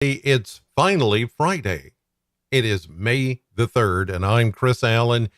It's finally Friday. It is May the 3rd, and I'm Chris Allen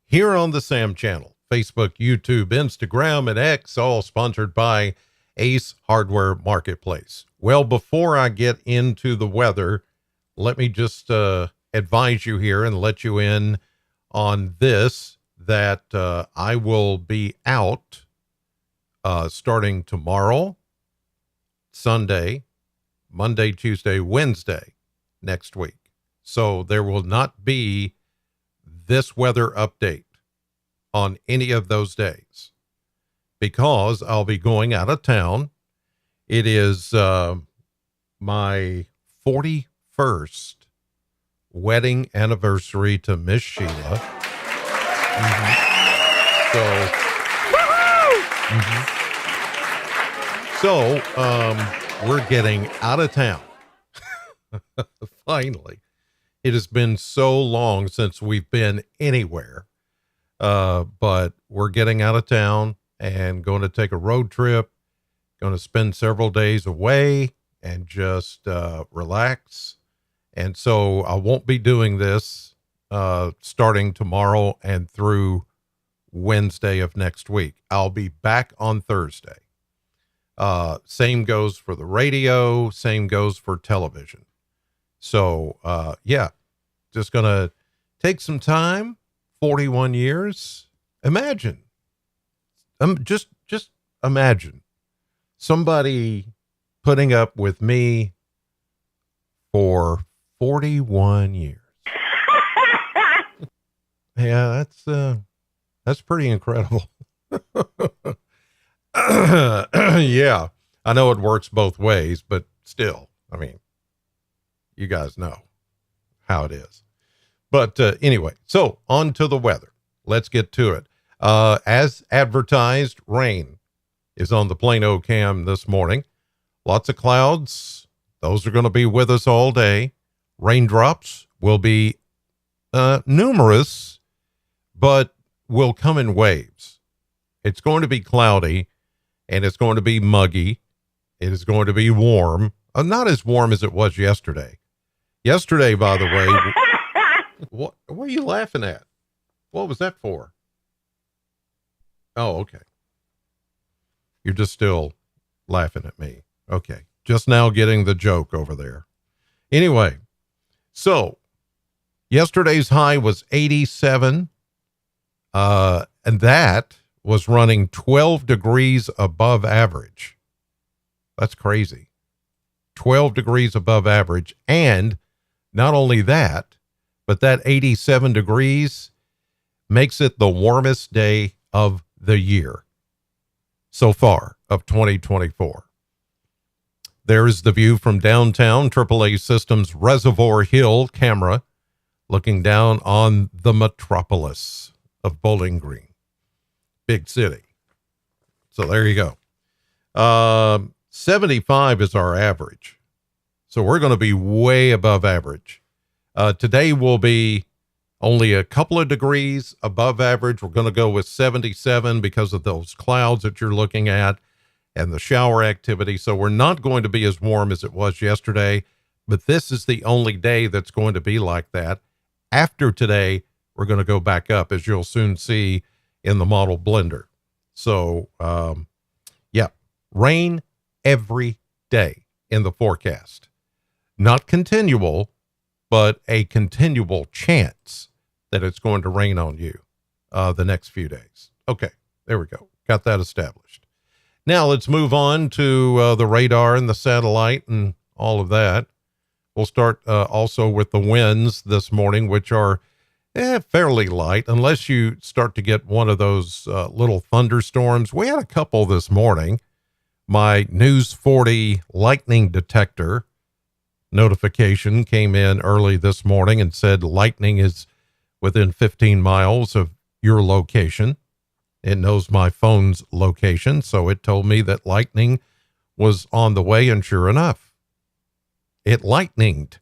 here on the Sam Channel. Facebook, YouTube, Instagram, and X, all sponsored by Ace Hardware Marketplace. Well, before I get into the weather, let me just advise you here and let you in on this, that I will be out starting tomorrow, Sunday, Monday, Tuesday, Wednesday next week. So there will not be this weather update on any of those days because I'll be going out of town. It is my 41st wedding anniversary to Miss Sheila. So we're getting out of town. Finally. It has been so long since we've been anywhere. But we're getting out of town and going to take a road trip, going to spend several days away and just relax. And so I won't be doing this starting tomorrow and through Wednesday of next week. I'll be back on Thursday. Same goes for the radio, same goes for television. So, just going to take some time, 41 years. Imagine, just imagine somebody putting up with me for 41 years. Yeah, that's pretty incredible. Yeah, I know it works both ways, but still, I mean, you guys know how it is. But anyway, so on to the weather. Let's get to it. As advertised, rain is on the Plano cam this morning. Lots of clouds. Those are going to be with us all day. Raindrops will be numerous, but will come in waves. It's going to be cloudy, and it's going to be muggy. It is going to be warm. Not as warm as it was yesterday. Yesterday, by the way, what are you laughing at? What was that for? Oh, okay. You're just still laughing at me. Okay. Just now getting the joke over there. Anyway, so yesterday's high was 87. And that was running 12 degrees above average. That's crazy. 12 degrees above average. And not only that, but that 87 degrees makes it the warmest day of the year so far of 2024. There's the view from downtown. AAA Systems Reservoir Hill camera looking down on the metropolis of Bowling Green. Big city. So there you go. 75 is our average. So we're going to be way above average. Today will be only a couple of degrees above average. We're going to go with 77 because of those clouds that you're looking at and the shower activity. So we're not going to be as warm as it was yesterday, but this is the only day that's going to be like that. After today, we're going to go back up, as you'll soon see in the model blender. So, rain every day in the forecast. Not continual, but a continual chance that it's going to rain on you the next few days. Okay, there we go. Got that established. Now let's move on to the radar and the satellite and all of that. We'll start also with the winds this morning, which are fairly light, unless you start to get one of those little thunderstorms. We had a couple this morning. My News 40 lightning detector notification came in early this morning and said lightning is within 15 miles of your location. It knows my phone's location, so it told me that lightning was on the way, and sure enough, it lightninged.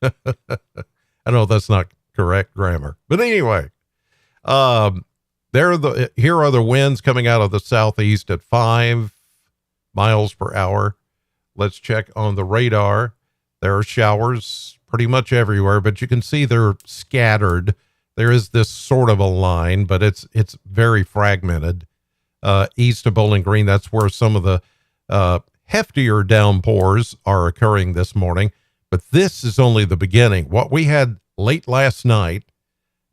I know that's not correct grammar, but anyway, here are the winds coming out of the southeast at 5 miles per hour. Let's check on the radar. There are showers pretty much everywhere, but you can see they're scattered. There is this sort of a line, but it's very fragmented. East of Bowling Green, that's where some of the heftier downpours are occurring this morning. But this is only the beginning. What we had late last night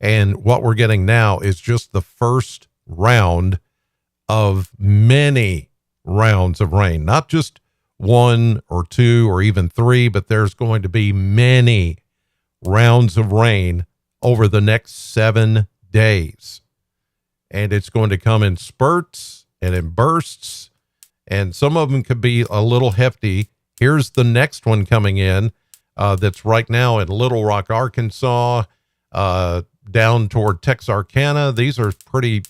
and what we're getting now is just the first round of many rounds of rain, not just one or two or even three, but there's going to be many rounds of rain over the next 7 days. And it's going to come in spurts and in bursts, and some of them could be a little hefty. Here's the next one coming in that's right now in Little Rock, Arkansas, down toward Texarkana. These are pretty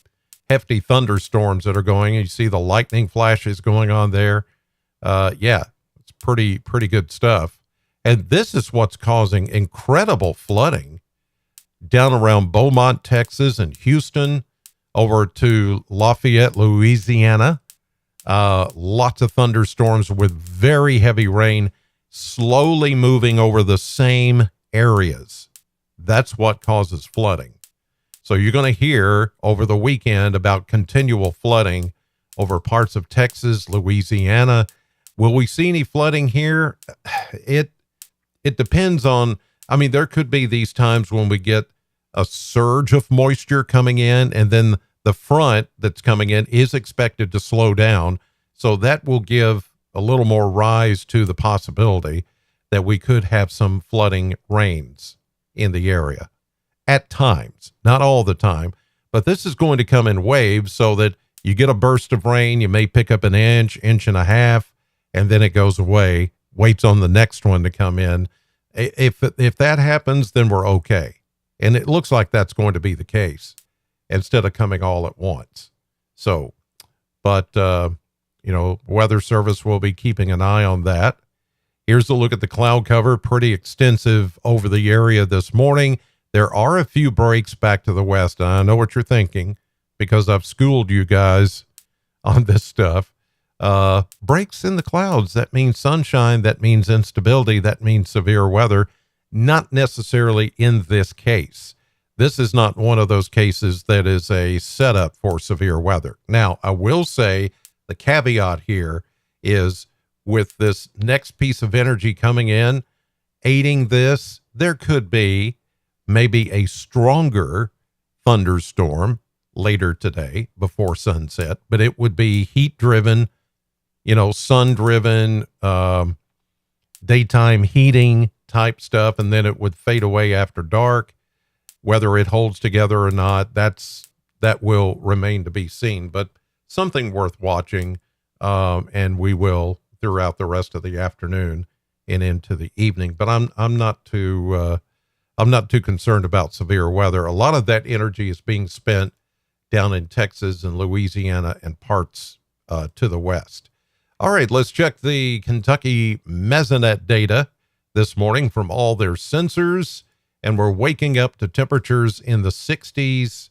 hefty thunderstorms that are going. You see the lightning flashes going on there. Yeah, it's pretty good stuff. And this is what's causing incredible flooding down around Beaumont, Texas, and Houston, over to Lafayette, Louisiana. Lots of thunderstorms with very heavy rain slowly moving over the same areas. That's what causes flooding. So you're going to hear over the weekend about continual flooding over parts of Texas, Louisiana. Will we see any flooding here? It depends on, I mean, there could be these times when we get a surge of moisture coming in, and then the front that's coming in is expected to slow down. So that will give a little more rise to the possibility that we could have some flooding rains in the area at times, not all the time, but this is going to come in waves so that you get a burst of rain. You may pick up an inch, inch and a half, and then it goes away, waits on the next one to come in. If that happens, then we're okay. And it looks like that's going to be the case instead of coming all at once. So, but, Weather Service will be keeping an eye on that. Here's a look at the cloud cover, pretty extensive over the area this morning. There are a few breaks back to the west. I know what you're thinking because I've schooled you guys on this stuff. Breaks in the clouds, that means sunshine, that means instability, that means severe weather. Not necessarily in this case. This is not one of those cases that is a setup for severe weather. Now, I will say the caveat here is with this next piece of energy coming in, aiding this, there could be maybe a stronger thunderstorm later today before sunset, but it would be heat-driven, sun-driven, daytime heating type stuff, and then it would fade away after dark. Whether it holds together or not, that will remain to be seen, but something worth watching, and we will throughout the rest of the afternoon and into the evening. But I'm not too concerned about severe weather. A lot of that energy is being spent down in Texas and Louisiana and parts to the west. All right, let's check the Kentucky Mesonet data this morning from all their sensors, and we're waking up to temperatures in the 60s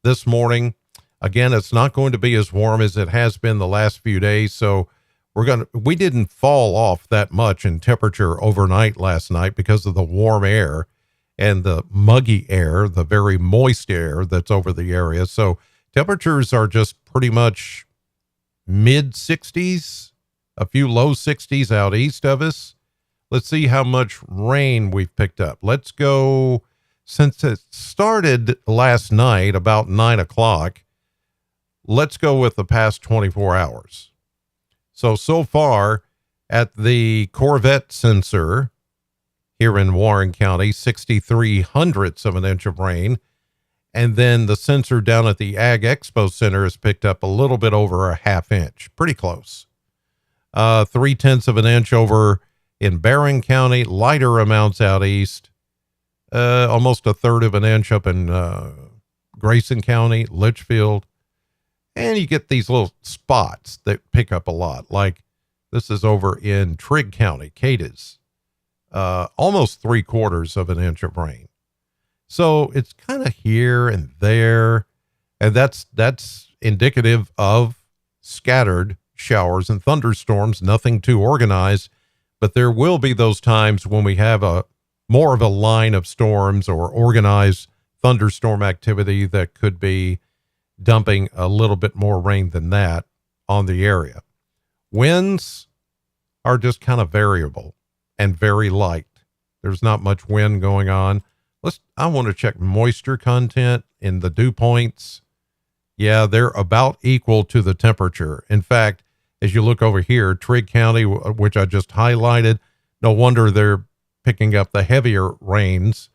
this morning. Again, it's not going to be as warm as it has been the last few days, so we didn't fall off that much in temperature overnight last night because of the warm air and the muggy air, the very moist air that's over the area. So temperatures are just pretty much mid 60s, a few low 60s out east of us. Let's see how much rain we've picked up. Let's go, since it started last night about 9 o'clock, let's go with the past 24 hours. So far at the Corvette sensor here in Warren County, 6/300ths of an inch of rain. And then the sensor down at the Ag Expo Center has picked up a little bit over a half inch, pretty close. 0.3 of an inch over in Barron County, lighter amounts out east, almost 1/3 of an inch up in Grayson County, Litchfield. And you get these little spots that pick up a lot. Like this is over in Trigg County, Cadiz, almost 3/4 of an inch of rain. So it's kind of here and there. And that's indicative of scattered showers and thunderstorms, nothing too organized, but there will be those times when we have a more of a line of storms or organized thunderstorm activity that could be dumping a little bit more rain than that on the area. Winds are just kind of variable and very light. There's not much wind going on. I want to check moisture content in the dew points. Yeah, they're about equal to the temperature. In fact, as you look over here, Trigg County, which I just highlighted, no wonder they're picking up the heavier rains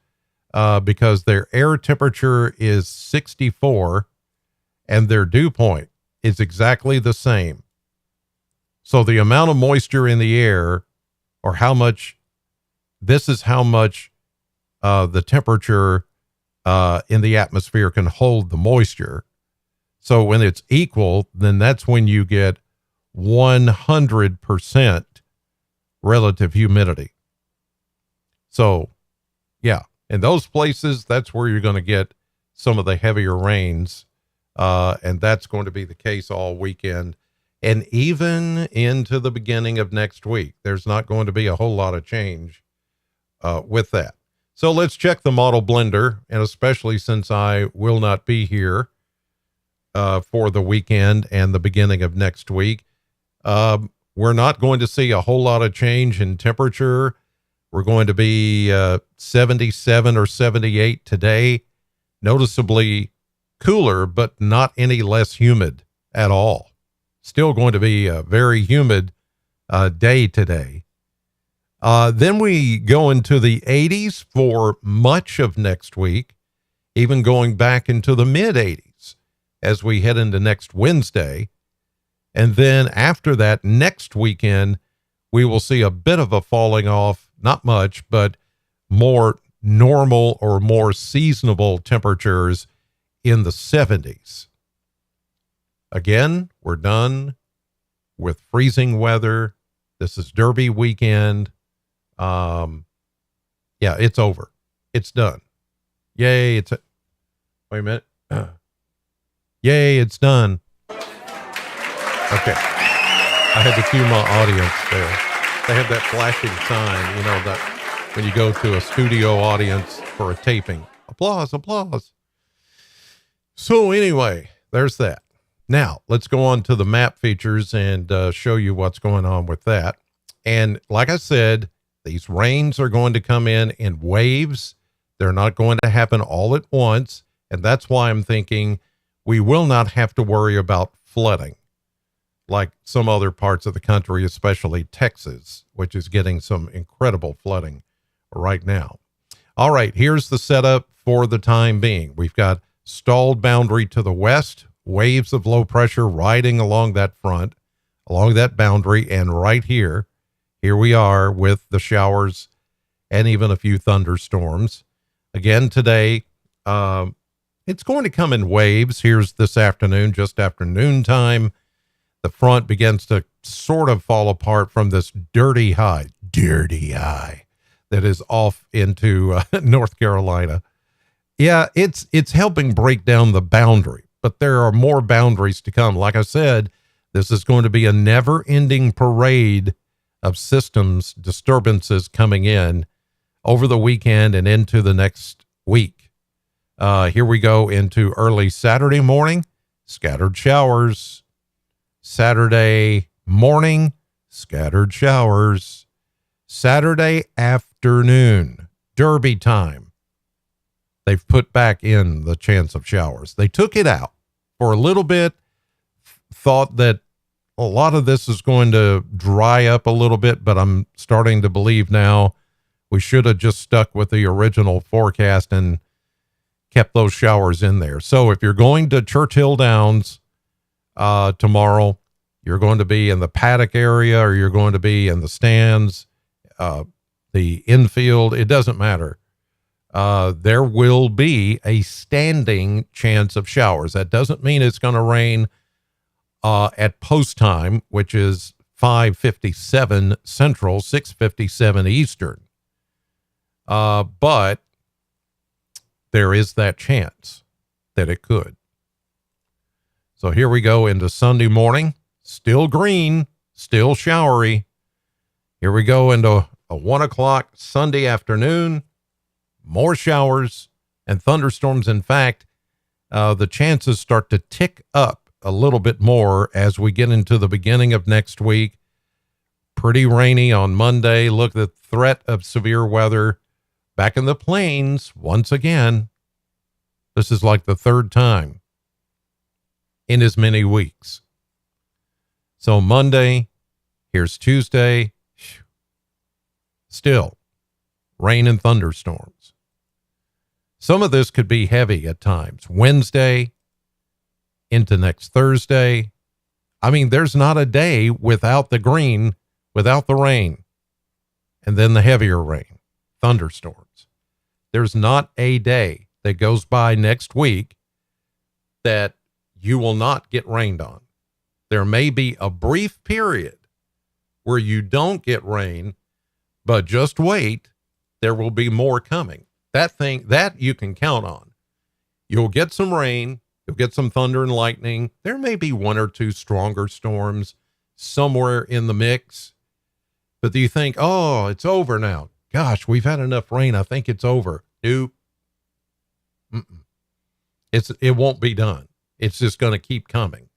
because their air temperature is 64 and their dew point is exactly the same. So the amount of moisture in the air, or how much, this is how much the temperature in the atmosphere can hold the moisture. So when it's equal, then that's when you get 100% relative humidity. So, yeah, in those places, that's where you're going to get some of the heavier rains. And that's going to be the case all weekend. And even into the beginning of next week, there's not going to be a whole lot of change with that. So let's check the model blender, and especially since I will not be here for the weekend and the beginning of next week, we're not going to see a whole lot of change in temperature. We're going to be 77 or 78 today, noticeably cooler, but not any less humid at all. Still going to be a very humid day today. Then we go into the 80s for much of next week, even going back into the mid 80s as we head into next Wednesday. And then after that, next weekend, we will see a bit of a falling off, not much, but more normal or more seasonable temperatures in the 70s. Again, we're done with freezing weather. This is Derby weekend. Yeah, it's over. It's done. Yay. Wait a minute. Yay, it's done. Okay. I had to cue my audience there. They have that flashing sign, that when you go to a studio audience for a taping. Applause, applause. So anyway, there's that. Now, let's go on to the map features and show you what's going on with that. And like I said, these rains are going to come in waves. They're not going to happen all at once. And that's why I'm thinking we will not have to worry about flooding like some other parts of the country, especially Texas, which is getting some incredible flooding right now. All right, here's the setup for the time being. We've got stalled boundary to the west, waves of low pressure riding along that front, along that boundary, and right here we are with the showers and even a few thunderstorms. Again, today, it's going to come in waves. Here's this afternoon, just after noontime. The front begins to sort of fall apart from this dirty high that is off into North Carolina. Yeah, it's helping break down the boundary, but there are more boundaries to come. Like I said, this is going to be a never-ending parade of systems disturbances coming in over the weekend and into the next week. Here we go into early Saturday morning, scattered showers. Saturday morning, scattered showers. Saturday afternoon, Derby time. They've put back in the chance of showers. They took it out for a little bit, thought that a lot of this is going to dry up a little bit, but I'm starting to believe now we should have just stuck with the original forecast and kept those showers in there. So if you're going to Churchill Downs tomorrow, you're going to be in the paddock area or you're going to be in the stands, the infield, it doesn't matter. There will be a standing chance of showers. That doesn't mean it's going to rain at post time, which is 5:57 Central, 6:57 Eastern. But there is that chance that it could. So here we go into Sunday morning, still green, still showery. Here we go into a 1 o'clock Sunday afternoon. More showers and thunderstorms. In fact, the chances start to tick up a little bit more as we get into the beginning of next week. Pretty rainy on Monday. Look, the threat of severe weather back in the plains once again. This is like the third time in as many weeks. So Monday, here's Tuesday. Still rain and thunderstorms. Some of this could be heavy at times. Wednesday into next Thursday. I mean, there's not a day without the green, without the rain, and then the heavier rain, thunderstorms. There's not a day that goes by next week that you will not get rained on. There may be a brief period where you don't get rain, but just wait, there will be more coming. That you can count on. You'll get some rain, you'll get some thunder and lightning. There may be one or two stronger storms somewhere in the mix. But do you think, oh, it's over now? Gosh, we've had enough rain. I think it's over. Nope. It won't be done. It's just going to keep coming.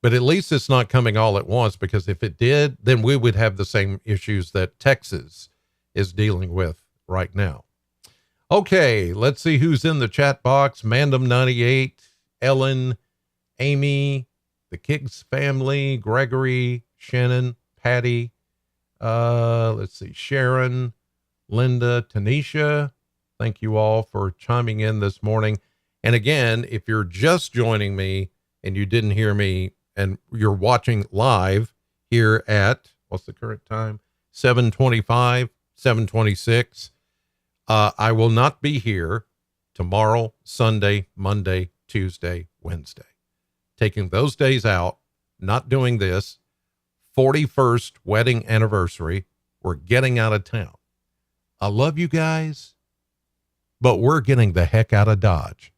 But at least it's not coming all at once, because if it did, then we would have the same issues that Texas is dealing with right now. Okay, let's see who's in the chat box. Mandem98, Ellen, Amy, the Kiggs family, Gregory, Shannon, Patty, let's see, Sharon, Linda, Tanisha. Thank you all for chiming in this morning. And again, if you're just joining me and you didn't hear me and you're watching live here at, what's the current time? 7:25, 7:26. I will not be here tomorrow, Sunday, Monday, Tuesday, Wednesday. Taking those days out, not doing this. 41st wedding anniversary. We're getting out of town. I love you guys, but we're getting the heck out of Dodge.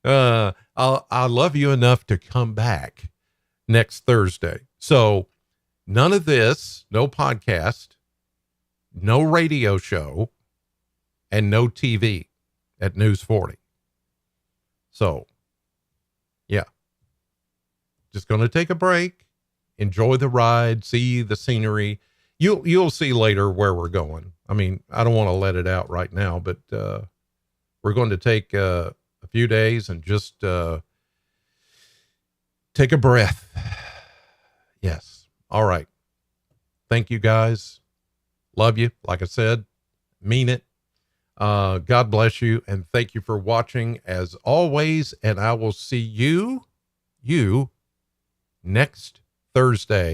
I love you enough to come back next Thursday. So none of this, no podcast, no radio show, and no TV at News 40. So, yeah, just going to take a break, enjoy the ride, see the scenery. You'll see later where we're going. I mean, I don't want to let it out right now, but we're going to take a few days and just take a breath. Yes. All right. Thank you, guys. Love you. Like I said, mean it. God bless you. And thank you for watching as always. And I will see you next Thursday.